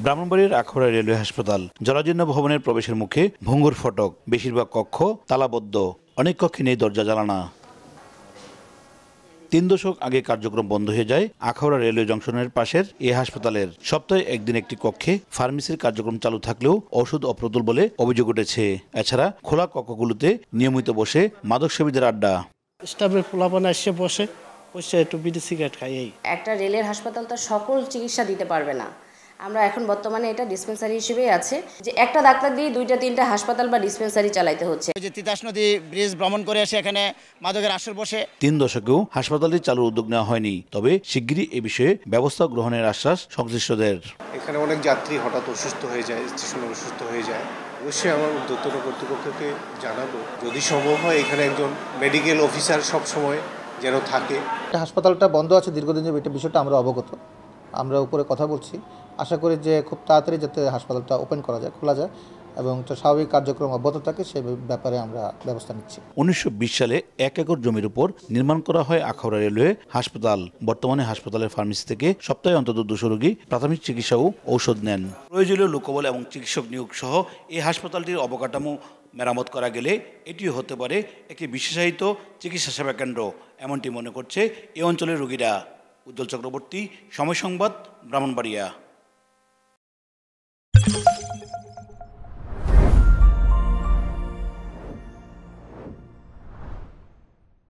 ব্রাহ্মণবাড়িয়ার আখাউড়া রেলওয়ে হাসপাতাল জরাজীর্ণ ভবনের প্রবেশের মুখে ভঙ্গুর ফটক, বেশিরভাগ কক্ষ তালাবদ্ধ, অনেক কক্ষে নেই দরজা জানালা। 3 দশক আগে কার্যক্রম বন্ধ হয়ে যায় আখাউড়া রেলওয়ে জংশনের পাশের এ হাসপাতালের। সপ্তাহে একদিন একটি কক্ষে ফার্মেসির কার্যক্রম চালু থাকলেও ওষুধ অপ্রতুল বলে অভিযোগ উঠেছে। এছাড়া খোলা কক্ষগুলোতে নিয়মিত বসে মাদক সেবীদের আড্ডা। স্টাফের পোলাপান এসে বসে একটু বিড়ি সিগারেট খাই। একটা রেলের হাসপাতাল তো সকল চিকিৎসা দিতে পারবে না। আমরা এখন বর্তমানে এটা ডিসপেন্সারি হিসেবেই আছে, যে একটা ডাক্তার দিয়ে 2-3টা হাসপাতাল বা ডিসপেন্সারি চালাইতে হচ্ছে। যে তিতাস নদী ব্রিজ ভ্রমণ করে এসে এখানে মাদকের আসর বসে। 3 দশকেও হাসপাতালটি চালুর উদ্যোগ নেওয়া হয়নি, তবে শিগগিরই এ বিষয়ে ব্যবস্থা গ্রহণের আশ্বাস সংশ্লিষ্টদের। এখানে অনেক যাত্রী হঠাৎ অসুস্থ হয়ে যায়, স্টেশনে অসুস্থ হয়ে যায়। অবশ্যই আমার উদ্যোক্তা কর্তৃপক্ষকে জানাবো, যদি সম্ভব হয় এখানে একজন মেডিকেল অফিসার সব সময় যেন থাকে। হাসপাতালটা বন্ধ আছে দীর্ঘদিন যাবত, এটা বিষয়টা আমরা অবগত, আমরা উপরে কথা বলছি। আশা করি যে খুব তাড়াতাড়ি যাতে হাসপাতালটা ওপেন করা যায়, খোলা যায় এবং স্বাভাবিক কার্যক্রম অব্যাহত থাকে সে ব্যাপারে আমরা ব্যবস্থা নিচ্ছি। 1920 সালে 1 একর জমির উপর নির্মাণ করা হয় আখাউড়া রেলওয়ে হাসপাতাল। বর্তমানে হাসপাতালের ফার্মেসি থেকে সপ্তাহে অন্তত 200 রোগী প্রাথমিক চিকিৎসা ও ঔষধ নেন। প্রয়োজনীয় লোকবল এবং চিকিৎসক নিয়োগ সহ এই হাসপাতালটির অবকাঠামো মেরামত করা গেলে এটিও হতে পারে একটি বিশেষায়িত চিকিৎসা সেবা কেন্দ্র, এমনটি মনে করছে এ অঞ্চলের রোগীরা। উজ্জ্বল চক্রবর্তী, সময় সংবাদ, ব্রাহ্মণবাড়িয়া।